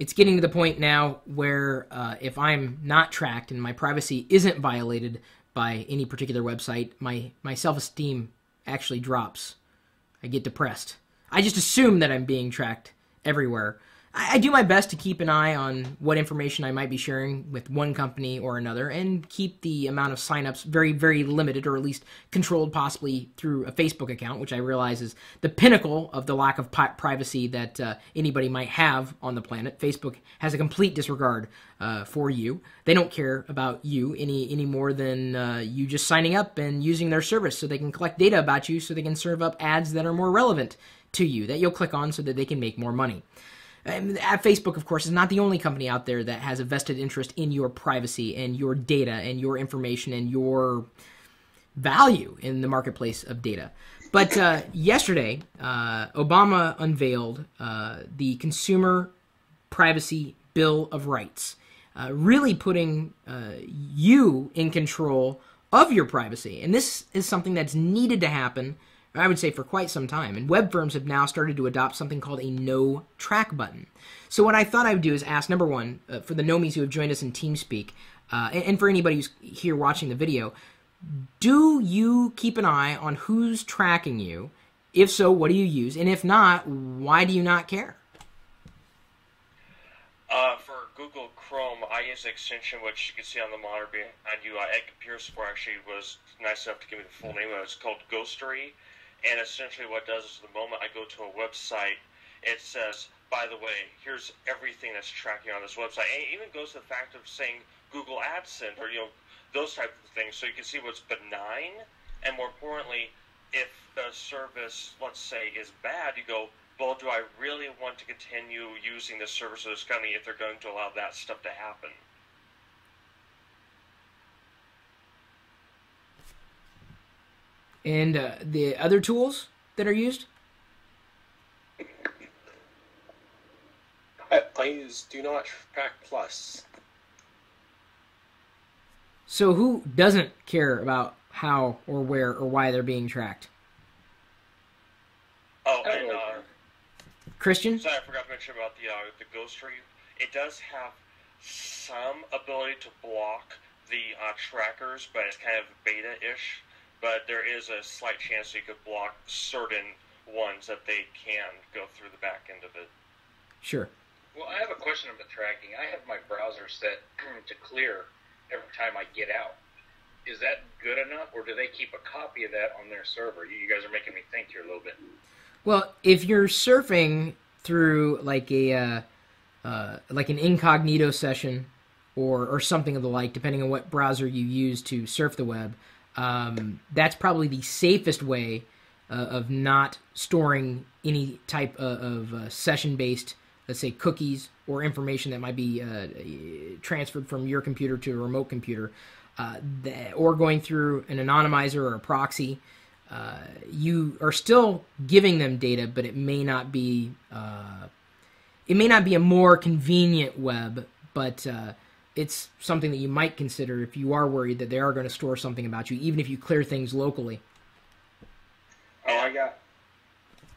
it's getting to the point now where if I'm not tracked and my privacy isn't violated by any particular website, my self-esteem actually drops. I get depressed. I just assume that I'm being tracked everywhere. I do my best to keep an eye on what information I might be sharing with one company or another and keep the amount of signups very, very limited, or at least controlled possibly through a Facebook account, which I realize is the pinnacle of the lack of privacy that anybody might have on the planet. Facebook has a complete disregard for you. They don't care about you any more than you just signing up and using their service, so they can collect data about you so they can serve up ads that are more relevant to you that you'll click on so that they can make more money. Facebook, of course, is not the only company out there that has a vested interest in your privacy and your data and your information and your value in the marketplace of data. But yesterday, Obama unveiled the Consumer Privacy Bill of Rights, really putting you in control of your privacy. And this is something that's needed to happen, I would say, for quite some time. And web firms have now started to adopt something called a no track button. So what I thought I would do is ask, number one, for the Nomies who have joined us in TeamSpeak, and for anybody who's here watching the video, do you keep an eye on who's tracking you? If so, what do you use? And if not, why do you not care? For Google Chrome, I use an extension which you can see on the monitor behind you. Ed Pierseport actually was nice enough to give me the full name of it. It's called Ghostery. And essentially what it does is the moment I go to a website, it says, by the way, here's everything that's tracking on this website. And it even goes to the fact of saying Google AdSense or, those type of things. So you can see what's benign. And more importantly, if the service, let's say, is bad, you go, well, do I really want to continue using this service of this company if they're going to allow that stuff to happen? And the other tools that are used? I use Do Not Track Plus. So who doesn't care about how or where or why they're being tracked? Oh, and Christian? sorry, I forgot to mention about the Ghostery. It does have some ability to block the trackers, but it's kind of beta-ish. But there is a slight chance you could block certain ones that they can go through the back end of it. Sure. Well, I have a question about the tracking. I have my browser set to clear every time I get out. Is that good enough, or do they keep a copy of that on their server? You guys are making me think here a little bit. Well, if you're surfing through like a like an incognito session or something of the like, depending on what browser you use to surf the web, that's probably the safest way of not storing any type of session-based, let's say, cookies or information that might be transferred from your computer to a remote computer, or going through an anonymizer or a proxy. You are still giving them data, but it may not be a more convenient web, but it's something that you might consider if you are worried that they are going to store something about you, even if you clear things locally. Oh, I got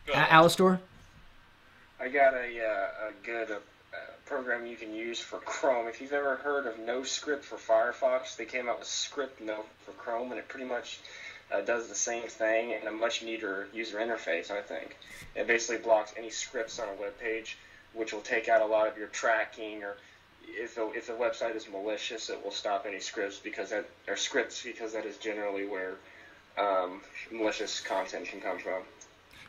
Alistor? a good program you can use for Chrome. If you've ever heard of NoScript for Firefox, they came out with Script No for Chrome, and it pretty much does the same thing in a much neater user interface, I think. It basically blocks any scripts on a web page, which will take out a lot of your tracking, or if the website is malicious, it will stop any scripts because that is generally where malicious content can come from.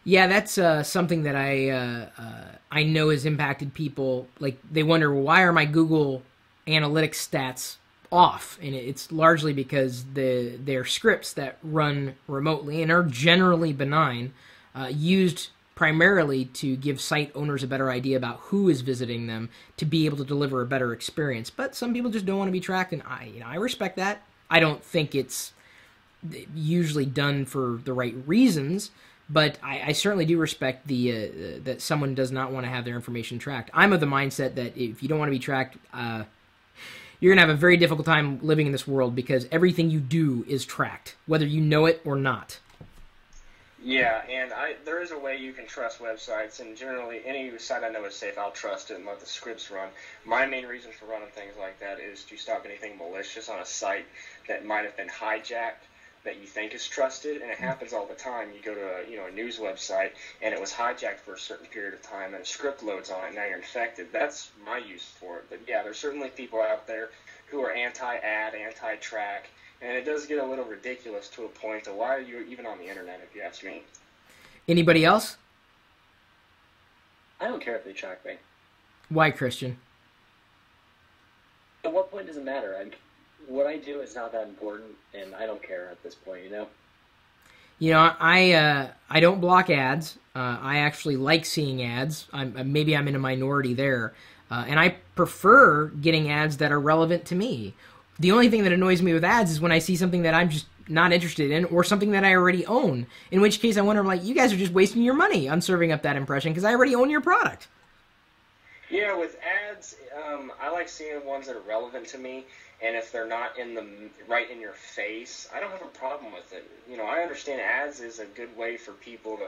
Yeah, that's something that I know has impacted people. Like, they wonder, well, why are my Google Analytics stats off? And it's largely because they're scripts that run remotely and are generally benign, used primarily to give site owners a better idea about who is visiting them to be able to deliver a better experience. But some people just don't want to be tracked, and I respect that. I don't think it's usually done for the right reasons, but I certainly do respect that someone does not want to have their information tracked. I'm of the mindset that if you don't want to be tracked, you're going to have a very difficult time living in this world, because everything you do is tracked, whether you know it or not. Yeah, and there is a way you can trust websites, and generally any site I know is safe, I'll trust it and let the scripts run. My main reason for running things like that is to stop anything malicious on a site that might have been hijacked that you think is trusted, and it happens all the time. You go to a news website and it was hijacked for a certain period of time, and a script loads on it, and now you're infected. That's my use for it. But yeah, there's certainly people out there who are anti-ad, anti-track, and it does get a little ridiculous to a point. So why are you even on the internet, if you ask me? Anybody else? I don't care if they track me. Why, Christian? At what point does it matter? What I do is not that important, and I don't care at this point, You know, I don't block ads. I actually like seeing ads. Maybe I'm in a minority there. And I prefer getting ads that are relevant to me. The only thing that annoys me with ads is when I see something that I'm just not interested in, or something that I already own, in which case I wonder, like, you guys are just wasting your money on serving up that impression because I already own your product. Yeah, with ads, I like seeing ones that are relevant to me, and if they're not right in your face, I don't have a problem with it. I understand ads is a good way for people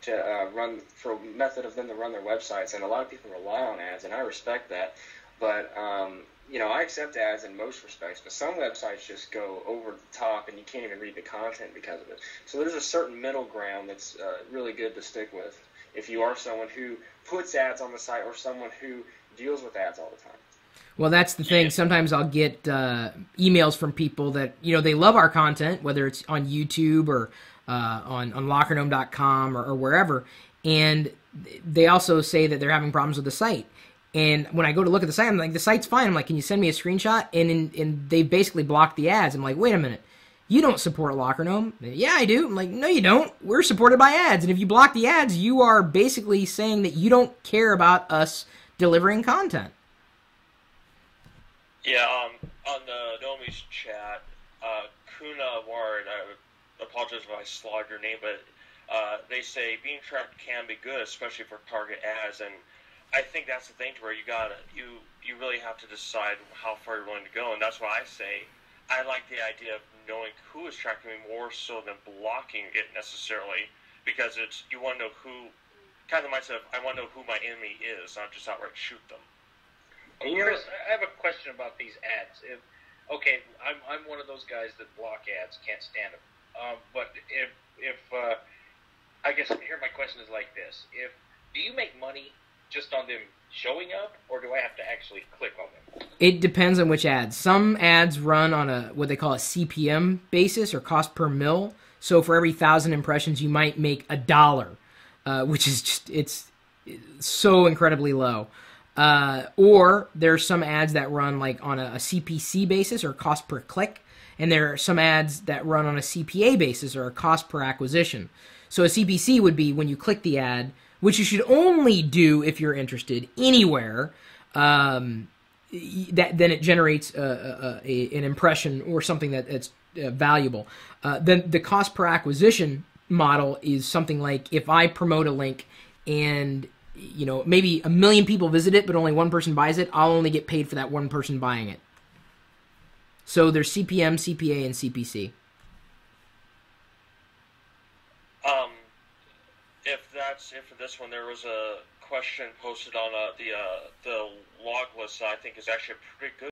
to run, for a method of them to run their websites, and a lot of people rely on ads, and I respect that. But I accept ads in most respects, but some websites just go over the top, and you can't even read the content because of it. So there's a certain middle ground that's really good to stick with if you are someone who puts ads on the site or someone who deals with ads all the time. Well, that's the thing. Sometimes I'll get emails from people that, they love our content, whether it's on YouTube or on LockerGnome.com or wherever, and they also say that they're having problems with the site. And when I go to look at the site, I'm like, the site's fine. I'm like, can you send me a screenshot? And they basically blocked the ads. I'm like, wait a minute. You don't support LockerGnome? Yeah, I do. I'm like, no, you don't. We're supported by ads. And if you block the ads, you are basically saying that you don't care about us delivering content. Yeah, on the Nomi's chat, Kuna Ward, I apologize if I slaughtered your name, but they say being tracked can be good, especially for target ads, and I think that's the thing to where you really have to decide how far you're willing to go, and that's why I say I like the idea of knowing who is tracking me more so than blocking it necessarily, because you want to know who, kind of the mindset of I want to know who my enemy is, not just outright shoot them. Chris, I have a question about these ads. I'm one of those guys that block ads, can't stand them. But if I guess here my question is like this: do you make money just on them showing up, or do I have to actually click on them? It depends on which ads. Some ads run on what they call a CPM basis, or cost per mil. So for every 1,000 impressions, you might make $1, which is it's so incredibly low. Or there's some ads that run like on a CPC basis, or cost per click, and there are some ads that run on a CPA basis, or a cost per acquisition. So a CPC would be when you click the ad, which you should only do if you're interested anywhere. Then it generates an impression or something that's valuable. Then the cost per acquisition model is something like if I promote a link and maybe 1 million people visit it, but only one person buys it, I'll only get paid for that one person buying it. So there's CPM, CPA, and CPC. If that's it for this one, there was a question posted on the log list that I think is actually a pretty good